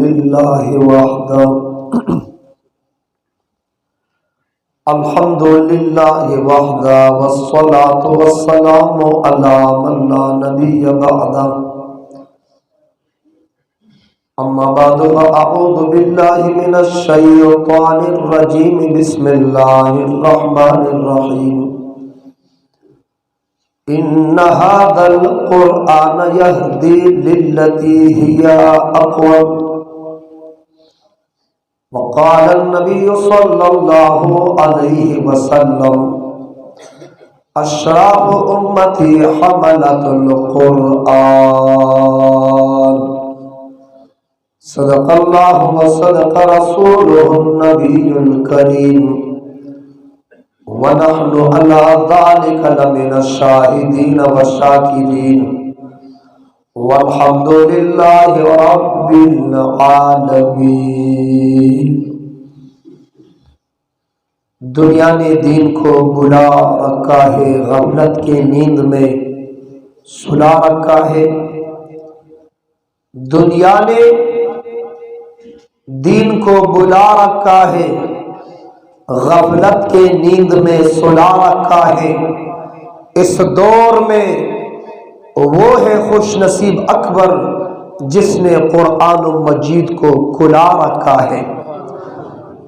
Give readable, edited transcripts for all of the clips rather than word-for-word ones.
लिल्लाहि वहदा अल्हम्दुलिल्लाहि वहदा वस्सलातु वस्सलामु अला मन ला नबिय्य बअदा अम्मा बअदु फअऊज़ु बिल्लाहि मिनश शैतानिर रजीम बिस्मिल्लाहिर रहमानिर रहीम इन्ना हाज़ल क़ुरआन यहदी लिल्लती हिया अक़वम वक़ाल अन्नबिय्यु सल्लल्लाहु अलैहि वसल्लम अशराफ़ु उम्मती हमलतुल क़ुरआन सदक़ल्लाहु व सदक़ रसूलुहुन नबियुल करीम व नहनु अला ज़ालिका लमिनश शाहिदीन व शाकिरीन वल्हम्दुलिल्लाहि रब्बिल आलमीन। दुनिया ने दीन को बुला रखा है, गफलत के नींद में सुला रखा है। दुनिया ने दीन को बुला रखा है, गफलत के नींद में सुला रखा है। इस दौर में वो है खुश नसीब अकबर जिसने कुरान मजीद को खुला रखा है।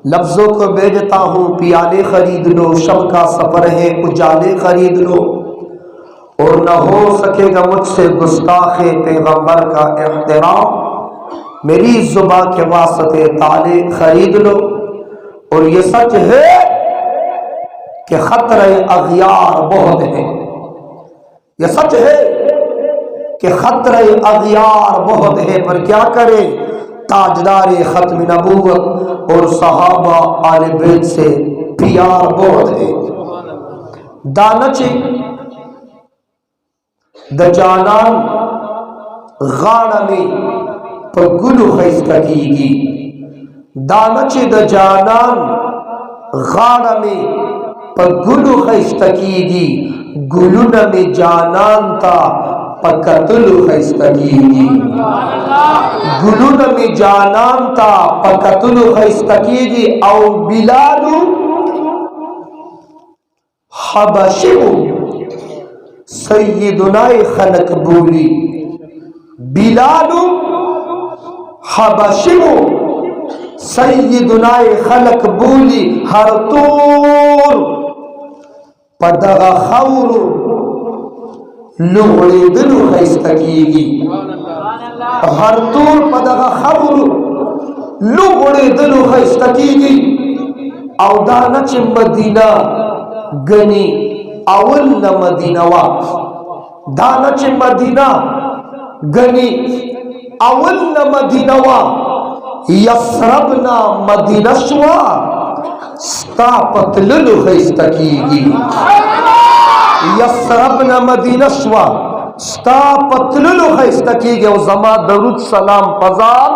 लफ्जों को भेजता हूँ, पियाले खरीद लो, शब का सफर है उजाले खरीद लो, और न हो सकेगा मुझसे गुस्ताखे पैगंबर का एहतराम। मेरी जुबां के वास्ते ताले खरीद लो। और ये सच है कि खतरे अगियार बहुत है। यह सच है कि खतरे अगियार बहुत है, पर क्या करे, ताजदार खत्म नबूवत और सहाबा आले बैत से प्यार बहुत है। दानचे द जानान गाना में पर गुलु खैस्ता कीगी। दानचे द जानान गाना में पर गुलु खैस्ता कीगी। गुलुन में जानान था पकतुलु खैस्ता कीगी। गुलुन में जानान था पकतुलु खैस्ता कीगी। औ बिलालु हबशिउ सय्यदुनाए खलक बोली। बिलालु हबशिउ सय्यदुनाए खलक बोली। हर तूर पदगा खौरु लुगड़े दिलु खैस्ता कीगी। हर तूर पदगा खौरु लुगड़े दिलु खैस्ता कीगी। औ दानच मदीना गनी अवल न मदीनवा। दानच मदीना गनी अवल न मदीनवा। यसरबना मदीनशवा स्तापतलुल खैस्ता कीगी। यसरबना मदीनशवा स्तापतलुल खैस्ता कीगी। और जमा दरूद सलाम पजार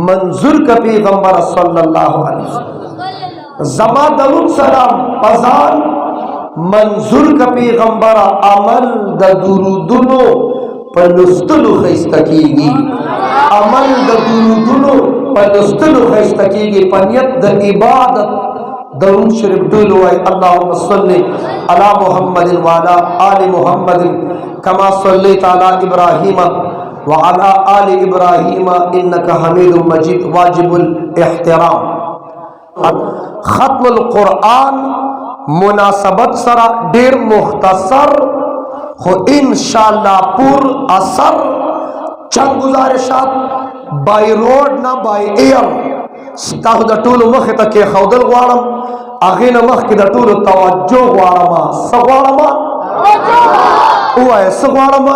मंजूर का पैगंबर सल्लल्लाहु अलैहि वसल्लम। जमा दरूद सलाम पजार मंजूर का पैगंबर अमल द दुरूदुनो पलुस्तुलु खैस्ता कीगी। अमल द दुरूदुनो पलुस्तुलु खैस्ता कीगी। पनियत द इबादत दरूद शरीफ डुलो है। अल्लाहुम्मा सल्ली अला मुहम्मद व अला आलि मुहम्मद कमा सल्लैता अला इब्राहीम व अला आलि इब्राहीम इन्नका हमीदुम मजीद। वाजिबुल एहतराम खत्मुल कुरान मुनासबत सरा डेर मुख्तसर हो इंशाअल्लाह पुर असर। चंद गुजारिशात बाय रोड ना बाय एयर। स्ताहु द टूल मख तक के खौदल वाड़म आगे न मख के द टूल तवज्जो वाड़मा सवाड़मा हुआ है सवाड़मा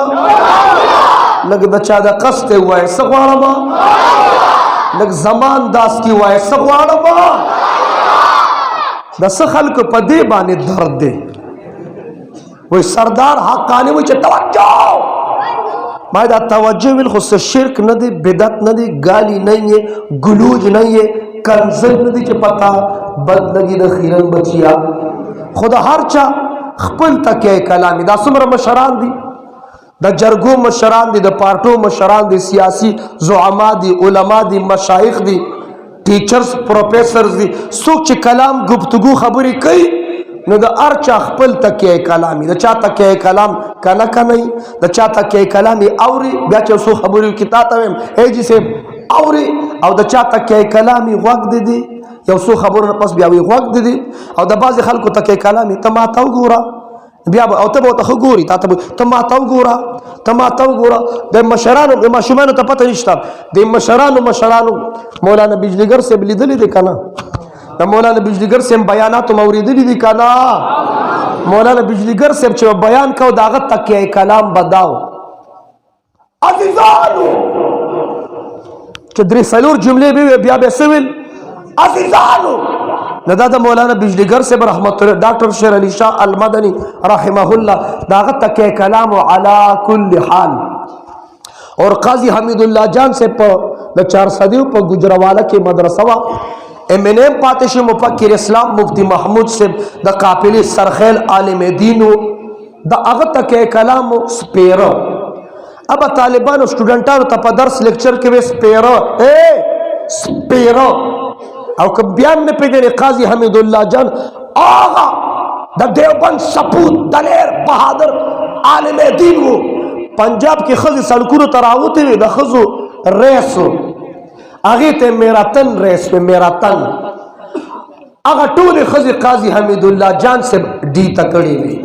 लग बच्चा द कस्ते हुआ है सवाड़मा लग जमान दास की हुआ है सवाड़मा। दस खल्क पदे बाने दर्द दे वो सरदार हकानी वो तवज्जो मायदा तवज्जो बिल खुद से शिरक न दे, बिदत न दे, गाली नहीं है, गुलूज नहीं है, कंजर न दे पता बदलगी द खीरन बचिया खुदा हर चा खपल तक कलामी दा सुमर मशरान दी द जरगो मशरान दी, द पार्टो मशरान दी, सियासी ज़ुआमा दी, उलमा दी, मशाइख दी, टीचर्स प्रोफेसर्स दी, सोच कलाम गुफ्तगू खबरी कई न द अर्चा खपल तकिया कलामी, द चा तकिया कलाम कना कनई, द चा तकिया कलामी औरी ब्याचे सो खबरी कितातवेम ए जिसे औरी और द चा तकिया कलामी वक्त दे दी या सो खबर पस ब्यावी वक्त दे दी और द बाज खलको तकिया कलामी तमाताव गोरा बिया او ته به ته ګوري تا ته ما تا وګوره د مشرانو د ماشومانو ته پته نشته د مشرانو مولانا بجلیګر سے لیدلې دي کنه د مولانا بجلیګر سے بیانات موریدلې دي کنه مولانا بجلیګر سے چې بیان کو داغه تکي کلام بداو عزیزانو چې درې څلور جملې به بیا به سویل عزیزانو ندا دا مولانا بجلیگر سے برحمت اللہ ڈاکٹر شیر علی شاہ المدنی رحمہ اللہ داغت تک کلام علی کل حال اور قاضی حمید اللہ جان سے دا 4 صدیوں پر گجروالا کی مدرسہ امینیم پاتش مفکر اسلام مفتی محمود سے دا قابل سرخیل عالم دینو دا اغت تک کلام سپیرو اب طالبان و سٹوڈنٹانو تا پا درس لیکچر کے وے سپیرو او که بیان نه پیژنې قاضی حمید الله جان آغا د دیوبند سپوت دلیر بہادر عالم دین وو پنجاب کې ښځې سړکونو ته راوتې وې د ښځو ریس و هغې ته میراتن ریس وې میراتن هغه ټولې ښځې قاضي حمید الله جان صاحب ډي ته کړې وې